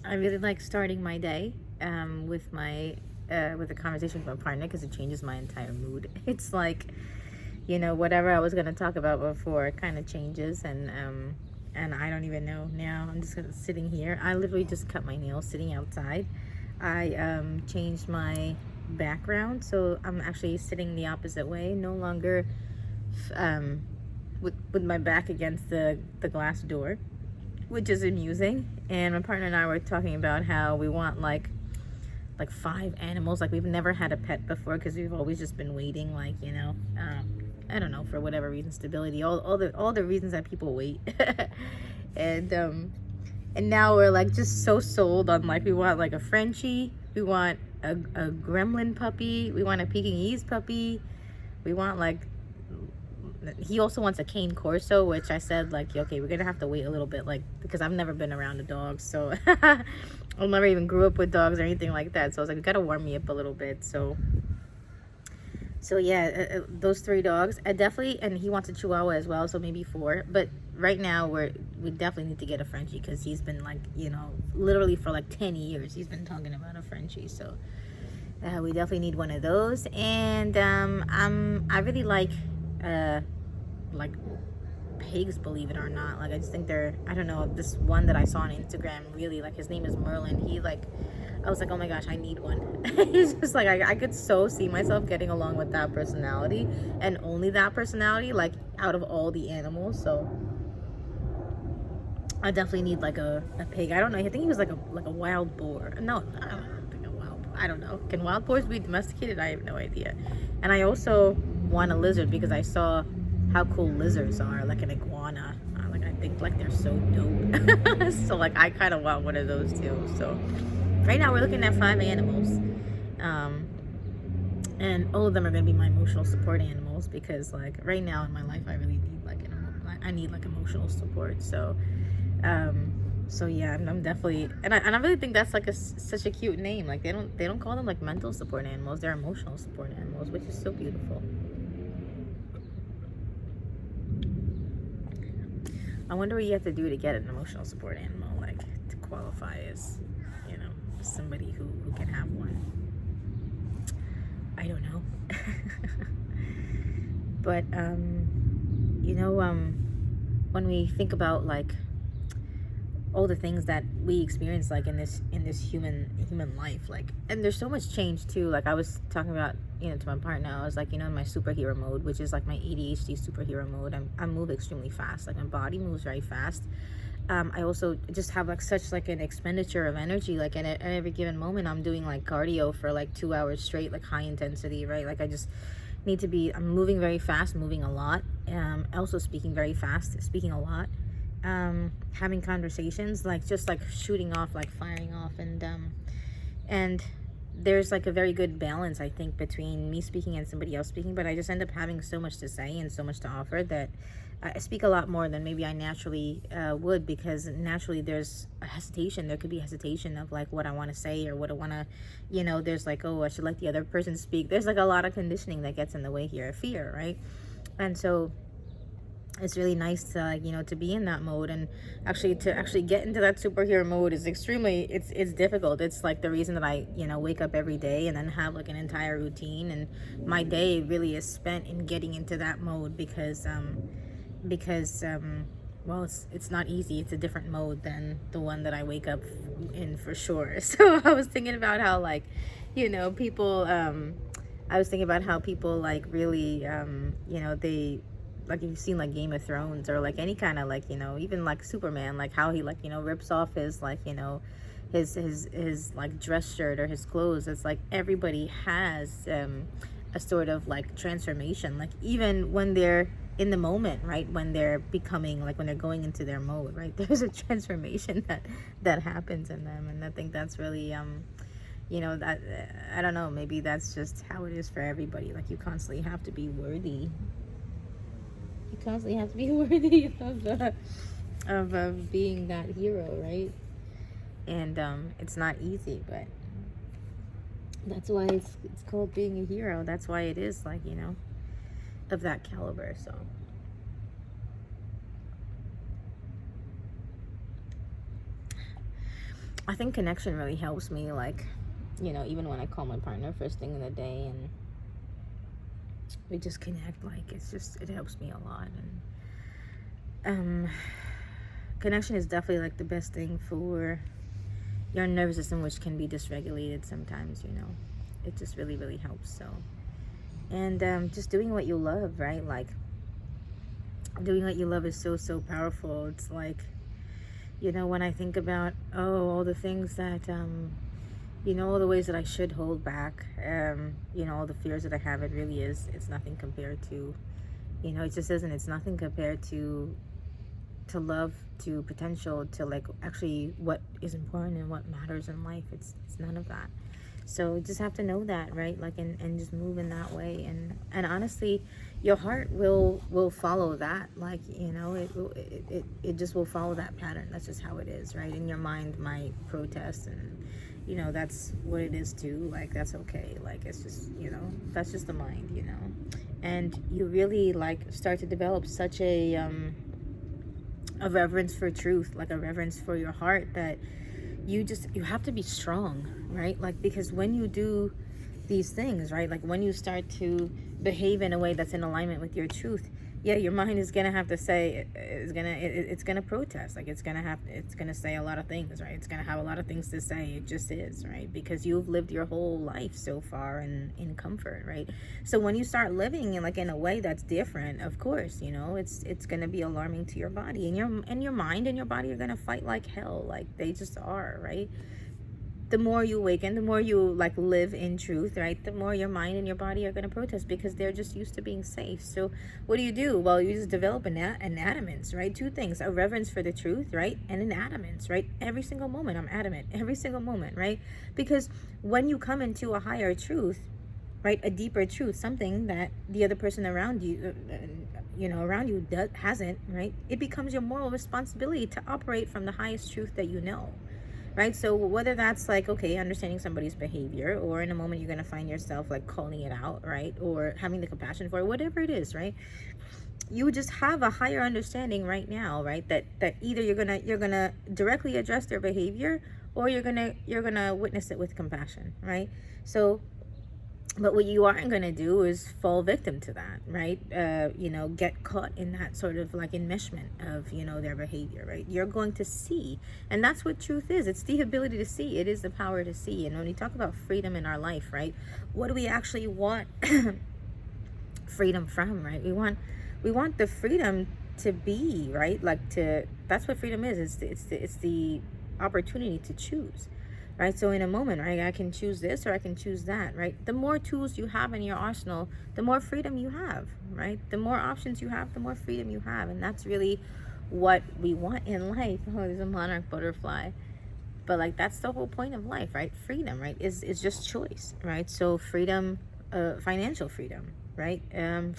I really like starting my day with my with a conversation with my partner because it changes my entire mood. It's like, whatever I was gonna talk about before kind of changes, and I don't even know now. I'm just sitting here. I literally just cut my nails sitting outside. I changed my background, so I'm actually sitting the opposite way. No longer um, with my back against the glass door, which is amusing. And my partner and I were talking about how we want like 5 animals. Like we've never had a pet before because we've always just been waiting, like I don't know, for whatever reason, stability, all the reasons that people wait. and and now we're like just so sold on, like, we want like a Frenchie, we want a gremlin puppy, we want a Pekingese puppy, we want like, he also wants a cane corso, which I said, like, okay, we're gonna have to wait a little bit, like, because I've never been around a dog, so I never even grew up with dogs or anything like that, so I was like, you gotta warm me up a little bit. So yeah, those 3 dogs, I definitely, and he wants a Chihuahua as well, so maybe 4. But right now we definitely need to get a Frenchie because he's been like, literally for like 10 years he's been talking about a Frenchie. So we definitely need one of those. And I really like pigs, believe it or not. Like, I just think they're, I don't know, this one that I saw on Instagram, really, like, his name is Merlin. He like, I was like, oh my gosh, I need one. He's just like, I could so see myself getting along with that personality, and only that personality, like, out of all the animals. So I definitely need like a pig. I don't know, I think he was like a wild boar. No, I don't think a wild boar. I don't know, can wild boars be domesticated? I have no idea. And I also want a lizard because I saw how cool lizards are, like an iguana. Like, I think like they're so dope. So like I kind of want one of those too. So right now we're looking at 5 animals, um, and all of them are gonna be my emotional support animals because, like, right now in my life I really need like I need like emotional support. Um, so yeah, I'm definitely, and I really think that's like such a cute name. Like they don't call them like mental support animals; they're emotional support animals, which is so beautiful. I wonder what you have to do to get an emotional support animal, like to qualify as, somebody who can have one. I don't know. But when we think about like all the things that we experience, like in this human life, like, and there's so much change too. Like I was talking about, to my partner, I was like, in my superhero mode, which is like my ADHD superhero mode. I move extremely fast, like my body moves very fast. I also just have like such like an expenditure of energy, like at every given moment I'm doing like cardio for like 2 hours straight, like high intensity, right? Like I just need to be, I'm moving very fast, moving a lot, also speaking very fast, speaking a lot, having conversations, like just like shooting off, like firing off, and there's like a very good balance, I think, between me speaking and somebody else speaking, but I just end up having so much to say and so much to offer that I speak a lot more than maybe I naturally would, because naturally there's a hesitation. There could be hesitation of like what I want to say or what I want to, there's like, oh, I should let the other person speak. There's like a lot of conditioning that gets in the way here, fear, right? And so it's really nice to, like, to be in that mode, and to get into that superhero mode is extremely, it's difficult. It's like the reason that I wake up every day and then have like an entire routine, and my day really is spent in getting into that mode because well, it's not easy. It's a different mode than the one that I wake up in, for sure. So I was thinking about how, like, people, I was thinking about how people like really they, like, if you've seen like Game of Thrones or like any kind of, like, even like Superman, like how he, like, rips off his, like, his like dress shirt or his clothes. It's like everybody has a sort of like transformation, like even when they're in the moment, right, when they're becoming, like, when they're going into their mode, right, there's a transformation that happens in them. And I think that's really that, I don't know, maybe that's just how it is for everybody. Like, you constantly have to be worthy. You constantly have to be worthy of being that hero, right? And it's not easy, but that's why it's called being a hero. That's why it is, like, of that caliber. So I think connection really helps me, like, even when I call my partner first thing in the day and we just connect, like, it helps me a lot. And connection is definitely like the best thing for your nervous system, which can be dysregulated sometimes. It just really, really helps. So, and just doing what you love, right? Like, doing what you love is so, so powerful. It's like, when I think about, all the things that all the ways that I should hold back, all the fears that I have, it's nothing compared to, it just isn't. It's nothing compared to love, to potential, to like actually what is important and what matters in life. It's none of that. So you just have to know that, right? Like, and just move in that way. And honestly, your heart will follow that. Like, it just will follow that pattern. That's just how it is, right? And your mind might protest, and that's what it is too. Like, that's okay. Like, it's just, that's just the mind, and you really like start to develop such a reverence for truth, like a reverence for your heart, that you have to be strong, right? Like, because when you do these things, right, like when you start to behave in a way that's in alignment with your truth, yeah, your mind is gonna have to say, it's gonna protest, like it's gonna say a lot of things, right? It's gonna have a lot of things to say. It just is, right? Because you've lived your whole life so far in comfort, right? So when you start living in a way that's different, of course, it's gonna be alarming to your body, and your mind and your body are gonna fight like hell, like they just are, right? The more you awaken, the more you like live in truth, right, the more your mind and your body are going to protest, because they're just used to being safe. So what do? Well, you just develop an adamance, right? Two things: a reverence for the truth, right, and an adamance, right? Every single moment I'm adamant, every single moment, right? Because when you come into a higher truth, right, a deeper truth, something that the other person around you hasn't, right, it becomes your moral responsibility to operate from the highest truth that you know. Right? So whether that's like, okay, understanding somebody's behavior, or in a moment you're going to find yourself like calling it out, right? Or having the compassion for it, whatever it is, right? You just have a higher understanding right now, right? That either you're going to directly address their behavior, or you're going to witness it with compassion, right? So, but what you aren't going to do is fall victim to that, right? Get caught in that sort of like enmeshment of, their behavior, right? You're going to see. And that's what truth is. It's the ability to see. It is the power to see. And when we talk about freedom in our life, right, what do we actually want freedom from, right? We want the freedom to be, right? Like that's what freedom is. It's the opportunity to choose. Right? So in a moment, right, I can choose this or I can choose that, right? The more tools you have in your arsenal, the more freedom you have, right? The more options you have, the more freedom you have. And that's really what we want in life. Oh, there's a monarch butterfly. But like, that's the whole point of life, right? Freedom, right, is just choice, right? So freedom, financial freedom, right?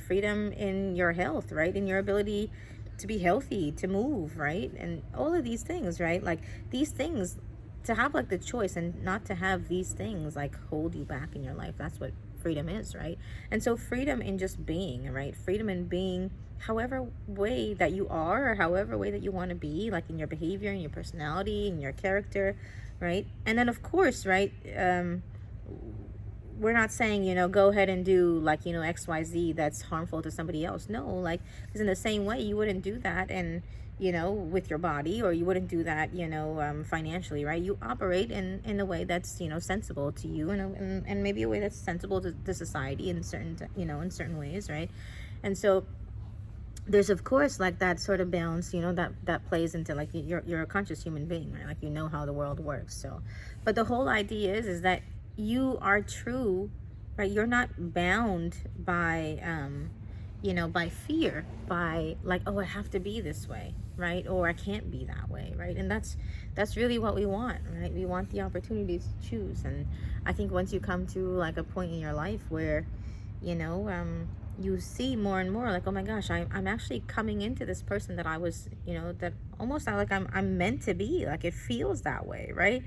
Freedom in your health, right? In your ability to be healthy, to move, right? And all of these things, right? Like these things, to have like the choice and not to have these things like hold you back in your life. That's what freedom is, right? And so freedom in just being, right? Freedom in being however way that you are, or however way that you want to be, like in your behavior, in your personality, in your character, right? And then of course, right, we're not saying, go ahead and do like, XYZ that's harmful to somebody else. No, like, because in the same way you wouldn't do that and with your body, or you wouldn't do that, financially, right? You operate in a way that's, sensible to you, and maybe a way that's sensible to society in certain ways, right? And so there's of course like that sort of balance, that plays into like you're a conscious human being, right? Like how the world works. So, but the whole idea is that you are true, right? You're not bound by by fear, by like, oh, I have to be this way, right? Or I can't be that way, right? And that's really what we want, right? We want the opportunity to choose. And I think once you come to like a point in your life where you see more and more like, oh my gosh, I'm actually coming into this person that I was, that almost like I'm meant to be. Like it feels that way, right?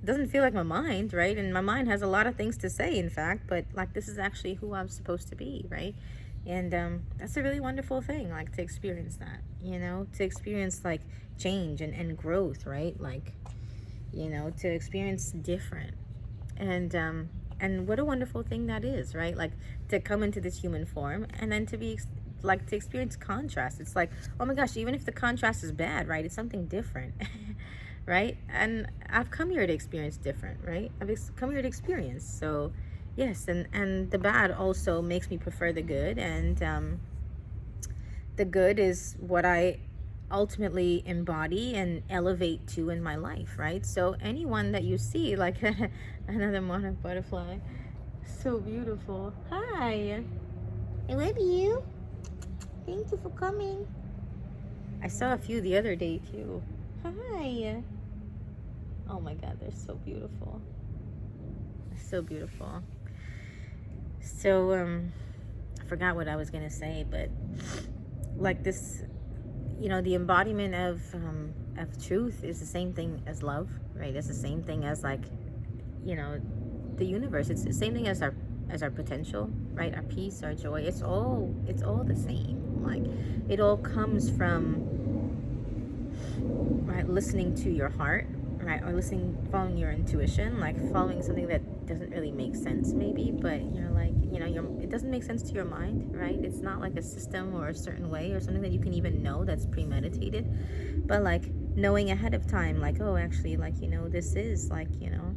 It doesn't feel like my mind, right? And my mind has a lot of things to say, in fact, but like this is actually who I'm supposed to be, right? And that's a really wonderful thing, like to experience that, to experience like change and growth, right? Like, you know, to experience different. And what a wonderful thing that is, right? Like, to come into this human form and then to be like, to experience contrast. It's like, oh my gosh, even if the contrast is bad, right, it's something different. Right? And I've come here to experience different, right? Come here to experience. So yes, and the bad also makes me prefer the good. And the good is what I ultimately embody and elevate to in my life, right? So anyone that you see, like another monarch butterfly, so beautiful. Hi, I love you. Thank you for coming. I saw a few the other day too. Hi. Oh my God, they're so beautiful. So beautiful. So I forgot what I was gonna say, but like this, you know, the embodiment of truth is the same thing as love, right? It's the same thing as, like, you know, the universe. It's the same thing as our potential, right? Our peace, our joy. It's all the same. Like, it all comes from, right, listening to your heart, right, or following your intuition, like following something that doesn't really make sense maybe, but you're like, you know, it doesn't make sense to your mind, right? It's not like a system or a certain way or something that you can even know that's premeditated, but like knowing ahead of time, like, oh, actually, like, you know, this is like, you know,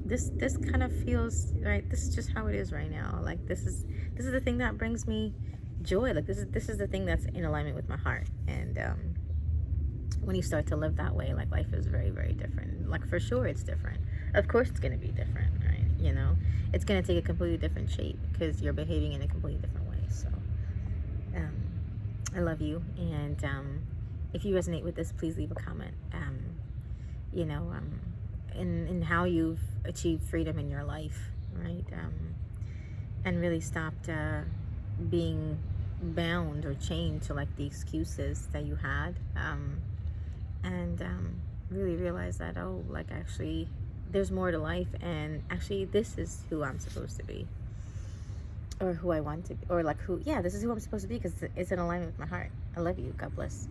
this kind of feels right. This is just how it is right now. Like, this is the thing that brings me joy. Like, this is the thing that's in alignment with my heart. And when you start to live that way, like, life is very, very different. Like, for sure it's different. Of course it's going to be different, right? You know, it's going to take a completely different shape because you're behaving in a completely different way. So I love you. And if you resonate with this, please leave a comment. You know, in how you've achieved freedom in your life, right? And really stopped being bound or chained to, like, the excuses that you had. And really realize that, oh, like, actually there's more to life, and actually this is who I'm supposed to be, or who I want to be, or like, this is who I'm supposed to be, because it's in alignment with my heart. I love you. God bless.